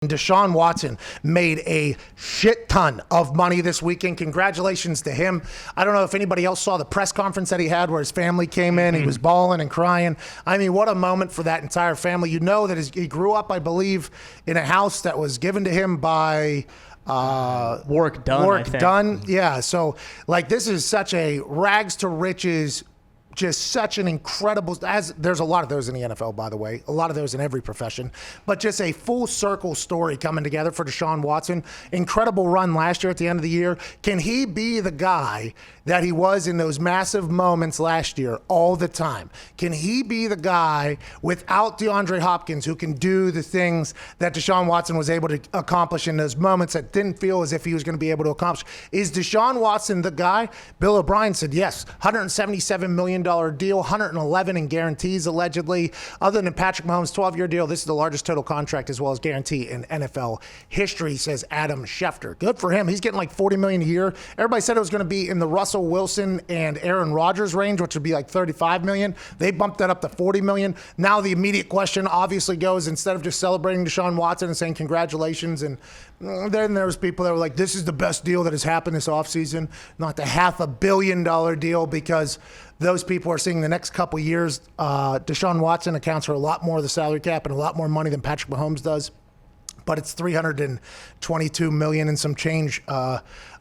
Deshaun Watson made a shit ton of money this weekend. Congratulations to him. I don't know if anybody else saw the press conference that he had where his family came in. He was bawling and crying. I mean, what a moment for that entire family. You know that he grew up, I believe, in a house that was given to him by Warwick Dunn. Yeah. So, like, this is such a rags to riches, just such an incredible, there's a lot of those in the NFL, by the way, a lot of those in every profession, but just a full circle story coming together for Deshaun Watson. Incredible run last year at the end of the year. Can he be the guy that he was in those massive moments last year all the time? Can he be the guy without DeAndre Hopkins who can do the things that Deshaun Watson was able to accomplish in those moments that didn't feel as if he was going to be able to accomplish? Is Deshaun Watson the guy? Bill O'Brien said yes. $177 million deal, 111 in guarantees allegedly. Other than Patrick Mahomes' 12-year deal, this is the largest total contract as well as guarantee in NFL history, says Adam Schefter. Good for him. He's getting like $40 million a year. Everybody said it was going to be in the Russell Wilson and Aaron Rodgers range, which would be like $35 million. They bumped that up to $40 million. Now the immediate question obviously goes, instead of just celebrating Deshaun Watson and saying congratulations, and then there was people that were like, this is the best deal that has happened this offseason, not the $500 million deal, because those people are seeing the next couple years. Deshaun Watson accounts for a lot more of the salary cap and a lot more money than Patrick Mahomes does. But it's $322 million and some change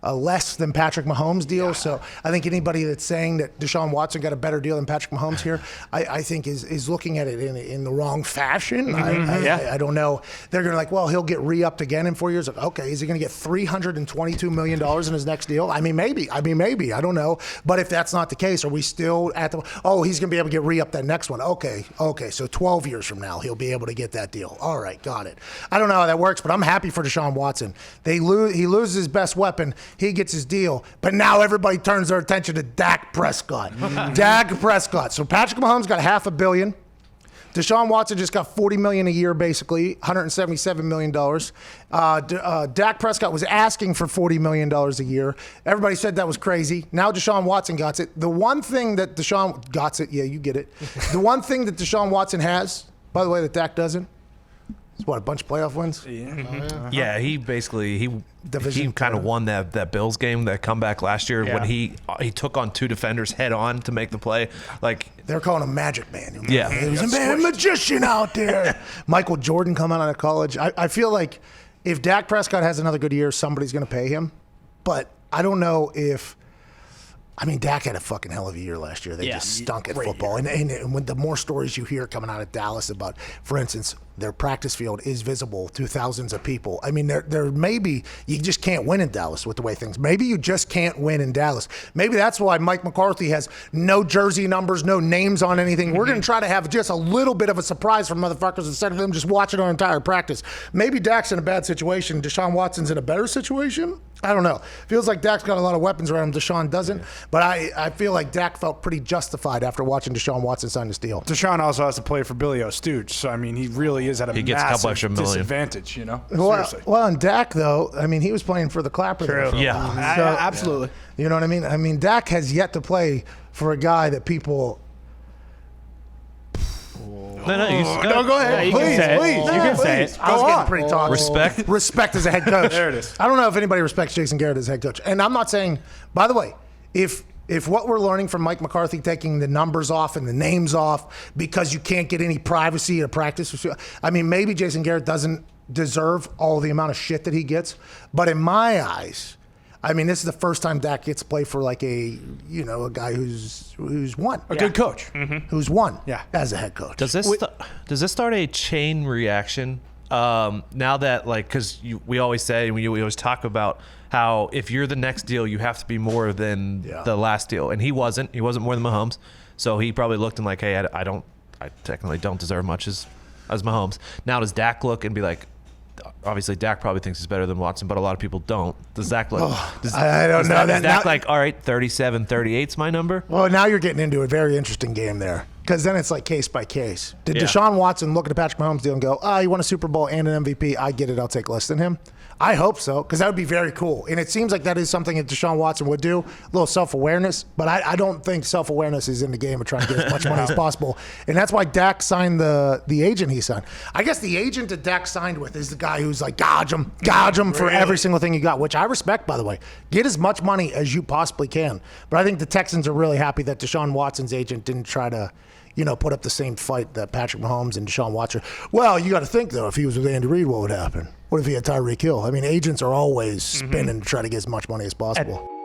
less than Patrick Mahomes' deal. Yeah. So I think anybody that's saying that Deshaun Watson got a better deal than Patrick Mahomes here, I think is looking at it in the wrong fashion. I don't know. They're going to like, well, he'll get re-upped again in 4 years. Okay, is he going to get $322 million in his next deal? I mean, maybe. I don't know. But if that's not the case, are we still at the, he's going to be able to get re-upped that next one. Okay, so 12 years from now, he'll be able to get that deal. All right, got it. I don't know how that works, but I'm happy for Deshaun Watson. He loses his best weapon. He gets his deal, but now everybody turns their attention to Dak Prescott. Dak Prescott. So Patrick Mahomes got $500 million. Deshaun Watson just got $40 million a year, basically $177 million. Dak Prescott was asking for $40 million a year. Everybody said that was crazy. Now Deshaun Watson got it. The one thing that Deshaun got it, yeah, you get it. The one thing that Deshaun Watson has, by the way, that Dak doesn't, is what, a bunch of playoff wins? Yeah, he basically he kind of won that Bills game, that comeback last year when he took on two defenders head on to make the play. Like, they're calling him Magic Man. Yeah, there was a magician out there. Michael Jordan coming out of college. I feel like if Dak Prescott has another good year, somebody's going to pay him. But I don't know if. I mean, Dak had a fucking hell of a year last year. They just stunk at football. And when the more stories you hear coming out of Dallas about, for instance, their practice field is visible to thousands of people. I mean, there maybe you just can't win in Dallas with the way things. Maybe you just can't win in Dallas. Maybe that's why Mike McCarthy has no jersey numbers, no names on anything. We're going to try to have just a little bit of a surprise for motherfuckers instead of them just watching our entire practice. Maybe Dak's in a bad situation. Deshaun Watson's in a better situation. I don't know. Feels like Dak's got a lot of weapons around him. Deshaun doesn't. But I feel like Dak felt pretty justified after watching Deshaun Watson sign this deal. Deshaun also has to play for Billy O'Stooge. So, I mean, he really is at a massive disadvantage, you know? Seriously. Well, and Dak, though, I mean, he was playing for the Clapper. True. Yeah. Absolutely. You know what I mean? I mean, Dak has yet to play for a guy that people... No, go ahead. Yeah, please. You can say it. I was getting pretty talkative. Respect. Respect as a head coach. There it is. I don't know if anybody respects Jason Garrett as head coach. And I'm not saying, by the way, if what we're learning from Mike McCarthy taking the numbers off and the names off because you can't get any privacy at practice, I mean, maybe Jason Garrett doesn't deserve all the amount of shit that he gets. But in my eyes, I mean, this is the first time Dak gets to play for like a guy who's won. A good coach. Who's won as a head coach. Does this start a chain reaction now that, like, because we always say, and we always talk about how if you're the next deal, you have to be more than the last deal. And he wasn't more than Mahomes. So he probably looked and like, hey, I technically don't deserve much as Mahomes. Now does Dak look and be like, obviously Dak probably thinks he's better than Watson, but a lot of people don't. Does Dak look? I don't know. Is Dak like, all right, 37, 38's my number? Well, now you're getting into a very interesting game there. Because then it's like case by case. Did Deshaun Watson look at the Patrick Mahomes deal and go, you won a Super Bowl and an MVP? I get it. I'll take less than him. I hope so, because that would be very cool. And it seems like that is something that Deshaun Watson would do, a little self-awareness. But I don't think self-awareness is in the game of trying to get as much money as possible. And that's why Dak signed the agent he signed. I guess the agent that Dak signed with is the guy who's like, gouge him for every single thing you got, which I respect, by the way. Get as much money as you possibly can. But I think the Texans are really happy that Deshaun Watson's agent didn't try to put up the same fight that Patrick Mahomes and Deshaun Watson. Well, you got to think, though, if he was with Andy Reid, what would happen? What if he had Tyreek Hill? I mean, agents are always spinning to try to get as much money as possible.